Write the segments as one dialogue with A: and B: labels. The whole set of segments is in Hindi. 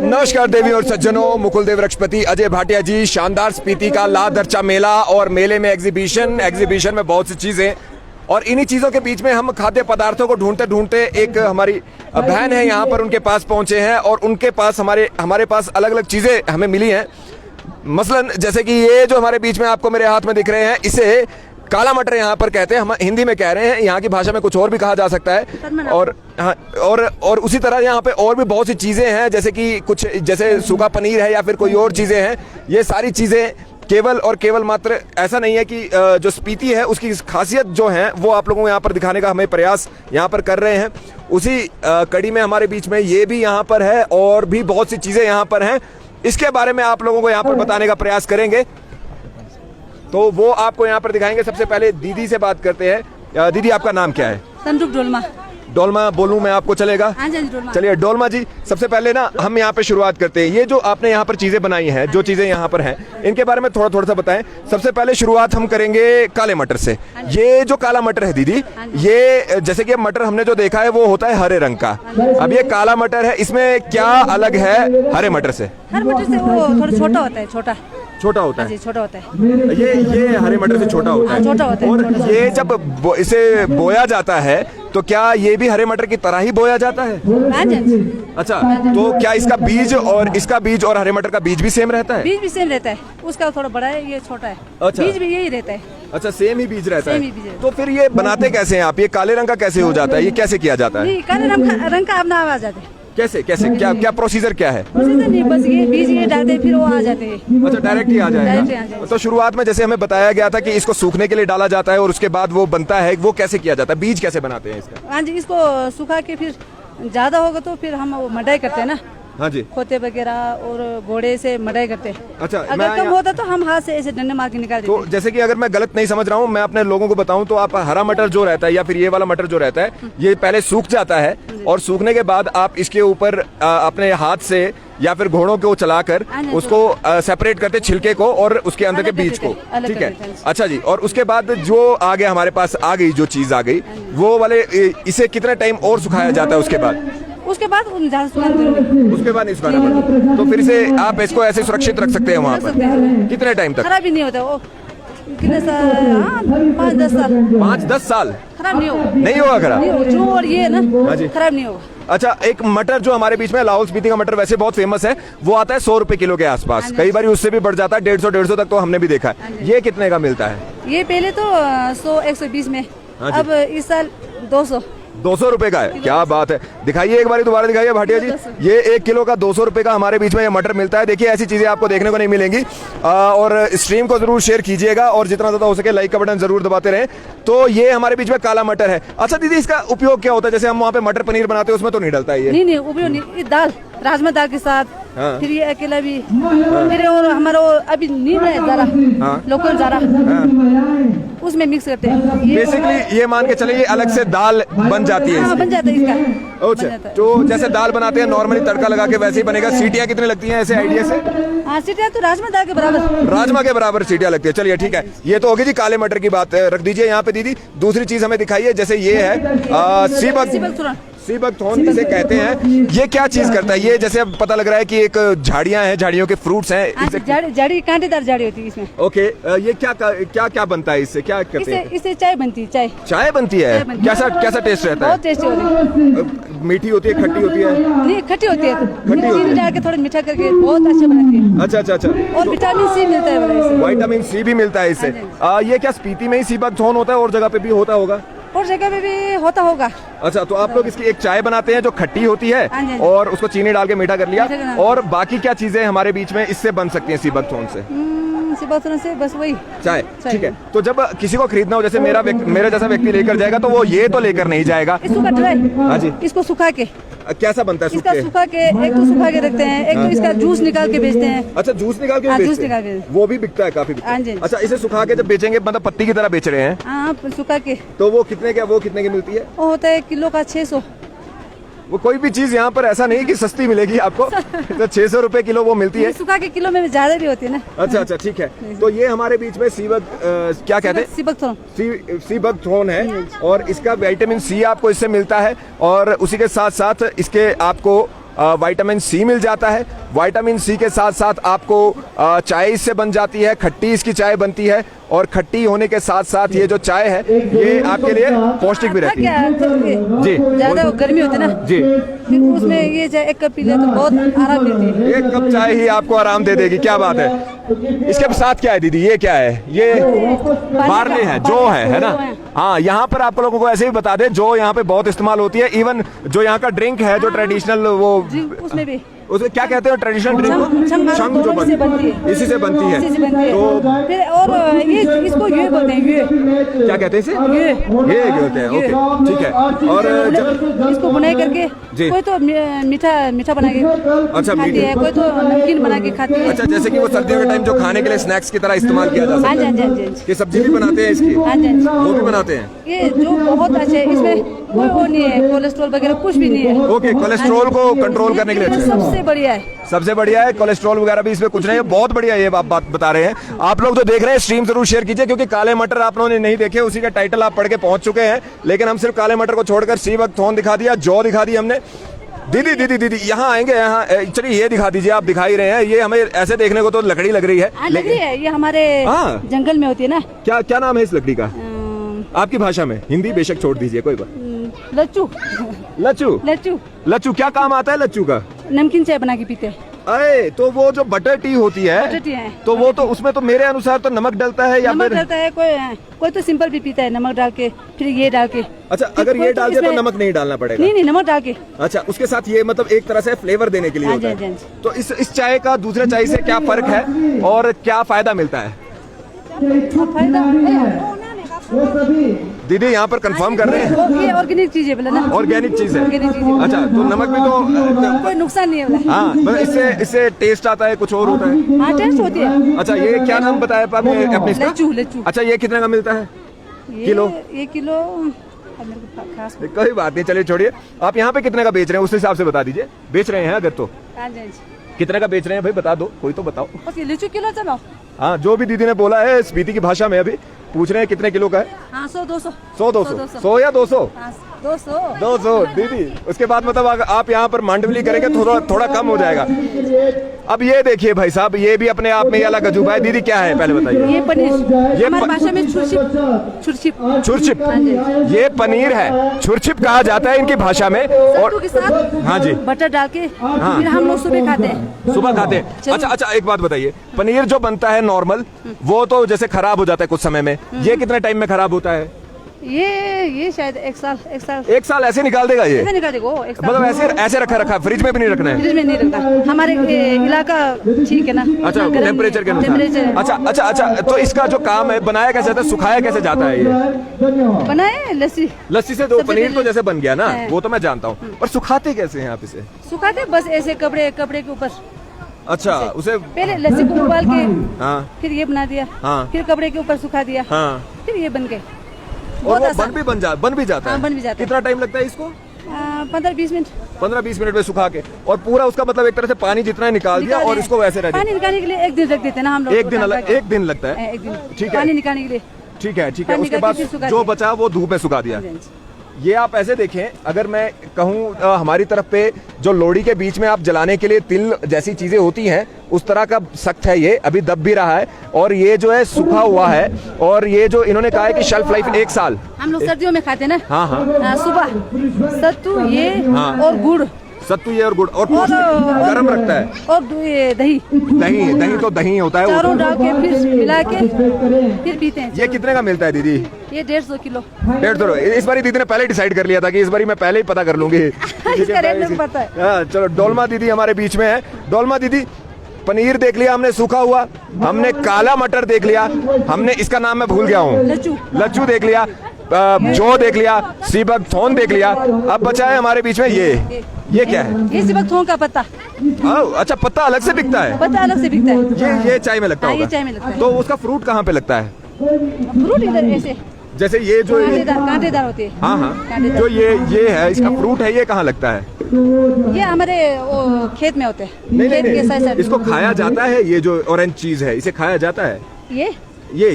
A: नमस्कार देवी और सज्जनों, मुकुल देव रक्षपति, अजय भाटिया जी। शानदार स्पीति का ला दर्चा मेला और मेले में एग्जीबिशन में बहुत सी चीजें, और इन्हीं चीजों के बीच में हम खाद्य पदार्थों को ढूंढते ढूंढते एक हमारी बहन है यहाँ पर, उनके पास पहुंचे हैं और उनके पास हमारे पास अलग अलग चीजें हमें मिली हैं। मसलन जैसे कि ये जो हमारे बीच में आपको मेरे हाथ में दिख रहे हैं, इसे काला मटर यहाँ पर कहते हैं, हम हिंदी में कह रहे हैं, यहाँ की भाषा में कुछ और भी कहा जा सकता है। और उसी तरह यहाँ पे और भी बहुत सी चीज़ें हैं, जैसे कि कुछ जैसे सूखा पनीर है या फिर कोई और चीज़ें हैं। ये सारी चीज़ें केवल मात्र ऐसा नहीं है कि जो स्पीति है उसकी खासियत जो है वो आप लोगों को यहाँ पर दिखाने का हमें प्रयास यहाँ पर कर रहे हैं। उसी कड़ी में हमारे बीच में ये भी यहाँ पर है और भी बहुत सी चीज़ें यहाँ पर हैं। इसके बारे में आप लोगों को यहाँ पर बताने का प्रयास करेंगे, तो वो आपको यहाँ पर दिखाएंगे। सबसे पहले दीदी से बात करते हैं। दीदी, आपका नाम क्या है?
B: संदूक डोलमा।
A: डोलमा बोलूं मैं आपको, चलेगा?
B: हाँ जी, डोलमा।
A: चलिए डोलमा जी, सबसे पहले ना हम यहाँ पे शुरुआत करते हैं। ये जो आपने यहाँ पर चीजें बनाई हैं, जो चीजें यहाँ पर हैं, इनके बारे में थोड़ा सा बताएं। सबसे पहले शुरुआत हम करेंगे काले मटर से। ये जो काला मटर है दीदी, ये जैसे कि मटर हमने जो देखा है वो होता है हरे रंग का। अब ये काला मटर है, इसमें क्या अलग है हरे मटर से?
B: हरे मटर से वो थोड़ा छोटा होता है।
A: छोटा होता है?
B: छोटा होता है।
A: ये हरे मटर से छोटा होता है।
B: छोटा होता है।
A: और ये जब इसे बोया जाता है तो क्या ये भी हरे मटर की तरह ही बोया जाता है? अच्छा, तो क्या इसका बीज और हरे मटर का बीज भी सेम रहता है?
B: बीज भी सेम रहता है, उसका थोड़ा बड़ा है, ये छोटा है।
A: अच्छा।
B: बीज भी यही रहता है।
A: अच्छा, सेम ही बीज रहता
B: सेम
A: है।
B: ही बीज है।
A: तो फिर ये बनाते कैसे हैं आप? ये काले रंग का कैसे हो जाता है? ये कैसे किया जाता है?
B: काले रंग का अपना आवाज आते हैं।
A: कैसे क्या प्रोसीजर क्या है?
B: नहीं, बस ये बीज ये डालते हैं, फिर वो आ जाते हैं।
A: अच्छा, डायरेक्ट ही आ जाएगा। तो शुरुआत में जैसे हमें बताया गया था कि इसको सूखने के लिए डाला जाता है और उसके बाद वो बनता है, वो कैसे किया जाता है? बीज कैसे बनाते हैं इसका?
B: हाँ जी, इसको सुखा के फिर ज्यादा होगा तो फिर हम मडाई करते हैं ना।
A: हाँ जी,
B: खोते वगैरह और घोड़े से मडाई करते हैं।
A: अच्छा,
B: अगर कम होता तो हम हाथ से ऐसे डंडे मार के निकाल देते हैं।
A: तो जैसे कि अगर मैं गलत नहीं समझ रहा हूँ, मैं अपने लोगों को बताऊं तो आप हरा मटर जो रहता है या फिर ये वाला मटर जो रहता है, ये पहले सूख जाता है और सूखने के बाद आप इसके ऊपर अपने हाथ से या फिर घोड़ों को चलाकर उसको सेपरेट करते, छिलके को और उसके अंदर के बीज को। ठीक है, अच्छा जी। और उसके बाद जो आगे हमारे पास आ गई, जो चीज आ गई, वो वाले इसे कितने टाइम और सुखाया जाता है? उसके बाद नहीं सुखाना पड़ता। तो फिर से आप इसको ऐसे सुरक्षित रख सकते हैं वहाँ पर कितने टाइम तक?
B: खराब भी नहीं होता वो। कितने साल? 5-10 साल।
A: 5-10 साल
B: खराब नहीं होगा।
A: नहीं होगा खराब?
B: जो और ये ना खराब नहीं होगा।
A: अच्छा, एक मटर जो हमारे बीच में, लाहौल स्पीति का मटर वैसे बहुत फेमस है, वो आता है 100 रुपए किलो के आसपास। कई बार उससे भी बढ़ जाता है, 150 तक तो हमने भी देखा है। ये कितने का मिलता है?
B: ये पहले तो 100-120 में, अब इस साल
A: 200 रुपए का है। क्या बात है, दिखाइए एक बार, दोबारा दिखाइए भाटिया जी। ये 1 किलो का 200 रुपए का हमारे बीच में ये मटर मिलता है। देखिए, ऐसी चीजें आपको देखने को नहीं मिलेंगी। और स्ट्रीम को जरूर शेयर कीजिएगा और जितना ज्यादा हो सके लाइक का बटन जरूर दबाते रहें। तो ये हमारे बीच में काला मटर है। अच्छा दीदी, इसका उपयोग क्या होता है? जैसे हम वहाँ पे मटर पनीर बनाते हैं, उसमें तो नहीं डलता है ये?
B: नहीं, उपयोग नहीं। दाल, राजमा दाल के साथ। हाँ। फिर ये अकेला भी। फिर और हमारा अभी नीम है ज़रा, लोकल ज़रा, उसमें मिक्स करते हैं।
A: बेसिकली ये मान के चले, ये अलग से दाल बन जाती है?
B: बन जाता है इसका।
A: अच्छा, तो जैसे दाल बनाते हैं नॉर्मली तड़का लगा के, वैसे ही बनेगा। सीटियाँ कितनी लगती हैं ऐसे आइडिया से?
B: हाँ, सीटियाँ तो राजमा दाल के बराबर।
A: राजमा के बराबर सीटियाँ लगती है। चलिए ठीक है, ये तो होगी जी काले मटर की बात। रख दीजिए यहाँ पे दीदी। दूसरी चीज हमें दिखाइए, जैसे ये है सीबक थोन इसे कहते हैं। ये क्या चीज करता है? ये जैसे अब पता लग रहा है कि एक झाड़ियां हैं, झाड़ियों के फ्रूट्स हैं।
B: झाड़ी कांटेदार झाड़ी होती है इसमें।
A: ओके, ये क्या बनता है इससे? क्या करते हैं?
B: इससे चाय बनती है।
A: चाय बनती है। कैसा टेस्ट रहता है?
B: बहुत टेस्टी होती है।
A: मीठी होती है, खट्टी होती है?
B: नहीं, खट्टी होती है। चीनी डाल के थोड़ा मीठा करके बहुत अच्छा बनाती है।
A: अच्छा।
B: और विटामिन सी मिलता है।
A: विटामिन सी भी मिलता है इससे। ये क्या स्पीति में ही सीबक थोन होता है और जगह पे भी होता होगा?
B: और जगह पे भी होता होगा।
A: अच्छा, तो आप लोग इसकी एक चाय बनाते हैं जो खट्टी होती है और उसको चीनी डाल के मीठा कर लिया। और बाकी क्या चीजें हमारे बीच में इससे बन सकती हैं सीबक थोन से?
B: से बस वही चाय।
A: ठीक है, तो जब किसी को खरीदना हो, जैसे मेरा जैसा व्यक्ति लेकर जाएगा, तो वो ये तो लेकर नहीं जाएगा।
B: हाँ जी, इसको सुखा के।
A: कैसा बनता है?
B: इसका सुखा के, एक तो सुखा के रखते हैं, एक तो इसका जूस निकाल के बेचते हैं।
A: अच्छा, जूस निकाल के बेचते हैं? वो भी बिकता है काफी? अच्छा, इसे सुखा के जब बेचेंगे, मतलब पत्ती की तरह बेच रहे हैं?
B: हाँ, सुखा के।
A: तो वो कितने की मिलती है?
B: वो होता है किलो का 600।
A: वो कोई भी चीज यहाँ पर ऐसा नहीं कि सस्ती मिलेगी आपको, तो 600 रुपए किलो वो मिलती है।
B: सुखा के किलो में ज्यादा भी होती है ना।
A: अच्छा अच्छा ठीक है। तो ये हमारे बीच में सीबक क्या कहते हैं,
B: सीबकथॉर्न,
A: सीबक थोन है, और इसका विटामिन सी आपको इससे मिलता है, और उसी के साथ साथ इसके आपको विटामिन सी मिल जाता है। विटामिन सी के साथ साथ आपको चाय इससे बन जाती है, खट्टी इसकी चाय बनती है, और खट्टी होने के साथ साथ ये जो चाय है ये आपके लिए पौष्टिक भी रहती है। जी,
B: ज्यादा गर्मी होती है ना
A: जी,
B: फिर उसमें ये चाय एक कप पी ले तो बहुत आराम मिलती है।
A: एक कप चाय ही आपको आराम दे देगी, क्या बात है। इसके साथ क्या है दीदी, ये क्या है, ये बार्ले है, जो है ना। हाँ, यहाँ पर आप लोगों को ऐसे ही बता दें, जो यहाँ पे बहुत इस्तेमाल होती है। इवन जो यहाँ का ड्रिंक है, जो ट्रेडिशनल, वो
B: उसमें भी
A: उसे क्या कहते हैं ट्रेडिशनल ड्रिंक, शंख जो बनती है, इसी से बनती है।
B: तो फिर और ये इसको ये बोलते हैं, ये
A: क्या कहते हैं इसे, ये बोलते हैं। ओके ठीक है। और
B: इसको बुनाई करके कोई तो मीठा बना के
A: अच्छा
B: खाती है, कोई तो नमकीन बना के खाती है।
A: अच्छा, जैसे कि वो सर्दियों के टाइम जो खाने के लिए स्नैक्स की तरह इस्तेमाल किया जा सकता है, ये सब्जी भी बनाते हैं इसकी, वो भी बनाते हैं।
B: ये जो बहुत अच्छे है, इसमें कोई वो नहीं है, कोलेस्ट्रॉल वगैरह कुछ भी नहीं है।
A: ओके, कोलेस्ट्रॉल को कंट्रोल करने के लिए अच्छा है।
B: सबसे बढ़िया है,
A: सबसे बढ़िया है। कोलेस्ट्रॉल वगैरह भी इसमें कुछ नहीं है, बहुत बढ़िया ये आप बात बता रहे हैं। आप लोग जो देख रहे हैं स्ट्रीम जरूर शेयर कीजिए, क्योंकि काले मटर आप लोगों ने नहीं देखे, उसी का टाइटल आप पढ़ के पहुंच चुके हैं। लेकिन हम सिर्फ काले मटर को छोड़कर सीबक थोन दिखा दिया, जौ दिखा दी हमने। दीदी दीदी दीदी यहाँ आएंगे, यहाँ चलिए ये दिखा दीजिए, आप दिखा ही रहे हैं। ये हमें ऐसे देखने को तो लकड़ी लग रही है,
B: लग रही है, ये हमारे जंगल में होती है ना।
A: क्या क्या नाम है इस लकड़ी का आपकी भाषा में? हिंदी बेशक छोड़ दीजिए, कोई बात।
B: लच्चू।
A: लच्चू
B: लच्चू
A: लच्चू क्या काम आता है लच्चू का?
B: नमकीन चाय बना के पीते हैं।
A: अरे, तो वो जो बटर टी होती है,
B: बटर टी है,
A: तो वो तो उसमें तो मेरे अनुसार तो नमक डलता है, या
B: नमक डलता है। कोई तो सिंपल भी पीता है नमक डाल के, फिर ये डाल के।
A: अच्छा, अगर ये डाल दे तो नमक नहीं डालना पड़ेगा?
B: नहीं, नमक डाल के।
A: अच्छा, उसके साथ ये मतलब एक तरह से फ्लेवर देने के लिए होता है। तो इस चाय का दूसरे चाय से क्या फर्क है और क्या फायदा मिलता है? दीदी यहाँ पर कंफर्म कर रहे हैं,
B: ये ऑर्गेनिक चीज है बोला ना,
A: ऑर्गेनिक चीज है। अच्छा, तो नमक भी तो
B: कोई नुकसान नहीं है।
A: हाँ, मतलब इससे टेस्ट आता है, कुछ और होता है?
B: हाँ, टेस्ट होती है।
A: अच्छा, ये क्या नाम बताया आपने अपने इसका?
B: लच्चू।
A: अच्छा, ये कितने का मिलता है किलो?
B: ये किलो
A: कोई बात नहीं, चलिए छोड़िए। आप यहाँ पे कितने का बेच रहे हैं उस हिसाब से बता दीजिए। बेच रहे हैं अगर तो कितने का बेच रहे हैं भाई, बता दो, कोई तो बताओ।
B: लीचू किलो चलो।
A: हाँ, जो भी दीदी ने बोला है स्पीति की भाषा में, अभी पूछ रहे हैं कितने किलो का है?
B: हाँ, 100-200
A: 100 या 200?
B: 200
A: दीदी। उसके बाद मतलब आप यहाँ पर मांडवली करेंगे थोड़ा कम हो जाएगा। अब ये देखिए भाई साहब, ये भी अपने आप में अलग अजूबा है। दीदी क्या है पहले बताइए?
B: ये पनीर, हमारी भाषा में छुरछिप।
A: ये पनीर है, छुरछिप कहा जाता है इनकी भाषा में। और
B: के साथ
A: हाँ जी,
B: बटर डाल के फिर हम लोग सुबह खाते हैं।
A: अच्छा, एक बात बताइए, पनीर जो बनता है नॉर्मल, वो तो जैसे खराब हो जाता है कुछ समय में, ये कितने टाइम में खराब होता है?
B: ये शायद एक साल
A: ऐसे निकाल देगा ये?
B: ऐसे निकाल देगा, एक साल।
A: मतलब ऐसे रखा फ्रिज में भी नहीं रखना है?
B: फ्रिज में नहीं रखना, हमारे इलाका ठीक है ना।
A: अच्छा, टेम्परेचर के अनुसार। अच्छा, तो इसका जो काम है, बनाया कैसे जाता है, सुखाया कैसे जाता है? ये
B: बनाए लस्सी से।
A: तो पनीर तो जैसे बन गया ना, वो तो मैं जानता हूँ, पर सुखाते कैसे हैं आप इसे?
B: सुखाते बस ऐसे कपड़े के ऊपर।
A: अच्छा, उसे
B: पहले लस्सी को उबाल के,
A: हाँ,
B: फिर ये बना दिया,
A: हाँ,
B: फिर कपड़े के ऊपर सुखा दिया,
A: हाँ,
B: फिर ये बन गए।
A: और वो बन भी जाता है।
B: बन भी जाता है।
A: कितना टाइम लगता है इसको?
B: 15-20 मिनट।
A: 15-20 मिनट में सुखा के, और पूरा उसका मतलब एक तरह से पानी जितना है निकाल दिया, और इसको वैसे रह दिया।
B: पानी निकालने के लिए एक दिन रख देते हैं ना हम लोग।
A: एक दिन लगता है?
B: एक दिन,
A: ठीक है,
B: पानी निकालने के लिए।
A: ठीक है। उसके बाद जो बचा वो धूप में सुखा दिया। ये आप ऐसे देखें, अगर मैं कहूँ हमारी तरफ पे जो लोहड़ी के बीच में आप जलाने के लिए तिल जैसी चीजें होती हैं, उस तरह का सख्त है ये, अभी दब भी रहा है, और ये जो है सूखा हुआ है। और ये जो इन्होंने कहा है कि शेल्फ लाइफ 1 साल। हम
B: लोग सर्दियों में खाते हैं ना।
A: हाँ,
B: सुबह सत्तू ये और गुड़,
A: सत्तू ये और गुड़, और गर्म रखता है। और
B: दही
A: तो दही होता है,
B: चारों डाल के फिर मिला के फिर पीते हैं।
A: ये कितने का मिलता है दीदी?
B: ये 150 किलो।
A: 150। इस बारी दीदी ने पहले डिसाइड कर लिया था कि इस बारी मैं पहले ही पता कर लूंगी।
B: इसका रेट नहीं पता है।
A: हाँ, चलो, डोलमा दीदी हमारे बीच में है। डोलमा दीदी, पनीर देख लिया हमने सूखा हुआ, हमने काला मटर देख लिया, हमने इसका नाम मैं भूल गया हूँ, लच्चू देख लिया, जौ देख लिया, सीबक थोन देख लिया। अब बचा है हमारे बीच में ये क्या है?
B: ये सीबक थोन का पत्ता।
A: अच्छा, पत्ता अलग से बिकता है?
B: पत्ता अलग से बिकता है।
A: ये चाय में लगता है?
B: ये चाय में लगता है।
A: तो उसका फ्रूट कहाँ पे लगता है?
B: फ्रूट इधर ऐसे
A: जैसे ये जो
B: कांटेदार होती है।
A: हाँ हाँ,
B: कांटेदार।
A: जो ये है, इसका फ्रूट है, ये कहाँ लगता है?
B: ये हमारे वो खेत में होते हैं।
A: नहीं
B: खेत
A: नहीं
B: के साइड
A: नहीं,
B: साइड।
A: इसको खाया जाता है? ये जो ऑरेंज चीज है, इसे खाया जाता है?
B: ये
A: ये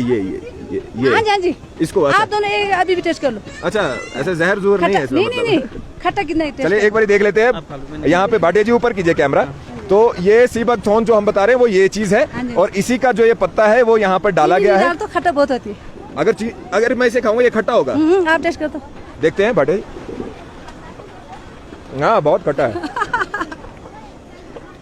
B: हाँ जी हाँ जी।
A: इसको
B: आप दोनों अभी भी टेस्ट कर लो।
A: अच्छा, ऐसे जहर जोर नहीं है इसमें?
B: नहीं
A: मतलब?
B: नहीं नहीं, खट्टा कितना है टेस्ट।
A: चलिए एक बार देख लेते हैं। यहाँ पे भाटिया जी ऊपर कीजिए कैमरा। तो ये सीबक थोन जो हम बता रहे हैं वो ये चीज है,
B: हाँ जी।
A: और इसी का जो ये पत्ता है वो यहाँ पर डाला गया है।
B: तो खट्टा बहुत होती है।
A: अगर मैं इसे खाऊंगा ये खट्टा होगा?
B: आप टेस्ट कर दो।
A: देखते हैं भाटिया जी। हाँ, बहुत खट्टा है।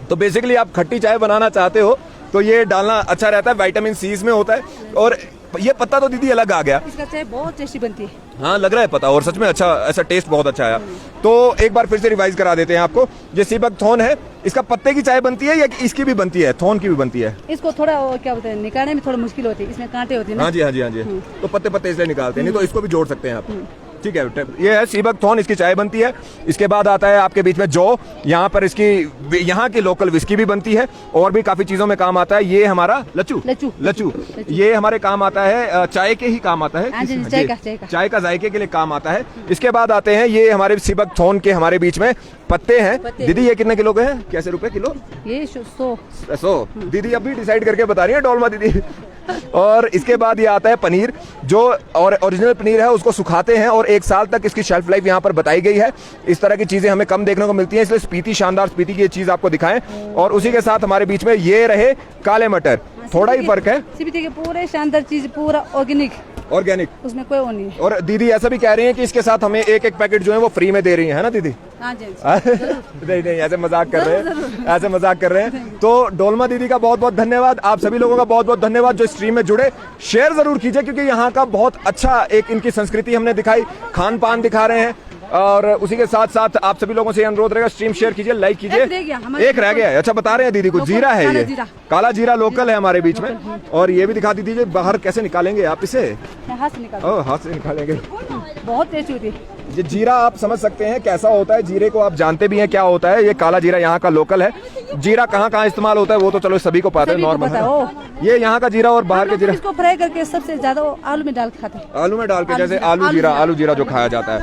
A: तो बेसिकली आप खट्टी चाय बनाना चाहते हो तो ये डालना अच्छा रहता है, विटामिन सी इसमें होता है। और ये पत्ता तो दीदी अलग आ गया।
B: इसका चाय बहुत टेस्टी बनती है।
A: हाँ, लग रहा है पता, और सच में अच्छा, ऐसा टेस्ट बहुत अच्छा आया। तो एक बार फिर से रिवाइज करा देते हैं आपको। ये सीबक थोन है, इसका पत्ते की चाय बनती है या इसकी भी बनती है? थोन की भी बनती है?
B: इसको थोड़ा क्या बोलते हैं, निकालने में थोड़ा मुश्किल होती है, इसमें कांटे होते हैं ना।
A: हाँ जी हाँ जी हाँ जी। तो पत्ते पत्ते इसलिए निकालते हैं, नहीं तो इसको भी जोड़ सकते हैं आप। ठीक है, ये है सीबक थोन, इसकी चाय बनती है। इसके बाद आता है आपके बीच में जौ, यहाँ पर इसकी यहाँ की लोकल विस्की भी बनती है, और भी काफी चीजों में काम आता है। ये हमारा लच्चू लच्चू ये हमारे काम आता है, चाय के ही काम आता है, चाय का जायके के लिए काम आता है। इसके बाद आते हैं ये हमारे सीबक थोन के हमारे बीच में पत्ते हैं। दीदी ये कितने किलो के हैं, कैसे रुपए किलो?
B: ये 100
A: दीदी अभी डिसाइड करके बता रही है, डोलमा दीदी। और इसके बाद ये आता है पनीर, जो और ओरिजिनल पनीर है उसको सुखाते हैं, और 1 साल तक इसकी शेल्फ लाइफ यहाँ पर बताई गई है। इस तरह की चीजें हमें कम देखने को मिलती हैं, इसलिए स्पीति, शानदार स्पीति की ये चीज आपको दिखाएं। और उसी के साथ हमारे बीच में ये रहे काले मटर, थोड़ा ही फर्क है।
B: सीबीटी के पूरे शानदार चीज, पूरा ऑर्गेनिक, उसमें कोई वो नहीं है।
A: और दीदी ऐसा भी कह रही हैं कि इसके साथ हमें एक पैकेट जो है वो फ्री में दे रही है ना दीदी?
B: हाँ जी।
A: नहीं ऐसे मजाक कर रहे हैं, ऐसे मजाक कर रहे हैं। तो डोलमा दीदी का बहुत बहुत धन्यवाद, आप सभी लोगों का बहुत बहुत धन्यवाद जो स्ट्रीम में जुड़े। शेयर जरूर कीजिए, क्योंकि यहाँ का बहुत अच्छा एक इनकी संस्कृति हमने दिखाई, खान पान दिखा रहे हैं। और उसी के साथ साथ आप सभी लोगों से अनुरोध रहेगा, स्ट्रीम शेयर कीजिए, लाइक कीजिए। एक रह गया है, अच्छा बता रहे हैं दीदी को, जीरा है, ये काला जीरा लोकल है हमारे बीच में। और ये भी दिखा दीजिए, बाहर कैसे निकालेंगे आप इसे?
B: हाथ से
A: निकालेंगे।
B: बहुत टेस्टी होती है
A: ये जीरा, आप समझ सकते हैं कैसा होता है। जीरे को आप जानते भी हैं क्या होता है। ये काला जीरा यहाँ का लोकल है। जीरा कहाँ कहाँ इस्तेमाल होता है वो तो चलो सभी को पता है, नॉर्मल है। ये यहाँ का जीरा और बाहर के जीरा,
B: इसको फ्राई करके सबसे ज्यादा आलू में डाल के खाते हैं।
A: आलू में डाल के, जैसे आलू जीरा जो खाया जाता है।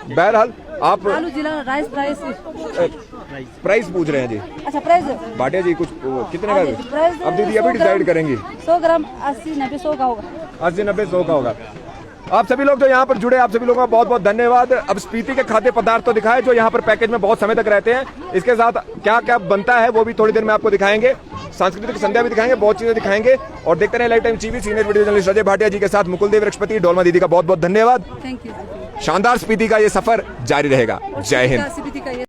A: बहरहाल आप
B: आलू जीरा राइस
A: प्राइस पूछ रहे हैं जी?
B: अच्छा, प्राइस
A: भाटिया जी कुछ कितने का? अब दीदी अभी डिसाइड करेंगी।
B: 100 ग्राम 80-90 100 का होगा।
A: 80-90 100 का होगा। आप सभी लोग जो यहाँ पर जुड़े, आप सभी लोगों का बहुत बहुत धन्यवाद। अब स्पीति के खाद्य पदार्थ तो दिखाए जो यहाँ पर पैकेज में बहुत समय तक रहते हैं। इसके साथ क्या क्या बनता है वो भी थोड़ी देर में आपको दिखाएंगे। सांस्कृतिक संध्या भी दिखाएंगे, बहुत चीजें दिखाएंगे। और देखते रहे Life Time TV. Senior video journalist Ajay Bhatia ji के साथ मुकुल देव वृक्षपति, डोलमा दीदी का बहुत बहुत धन्यवाद।
B: Thank you.
A: शानदार स्पीति का ये सफर जारी रहेगा। जय हिंद।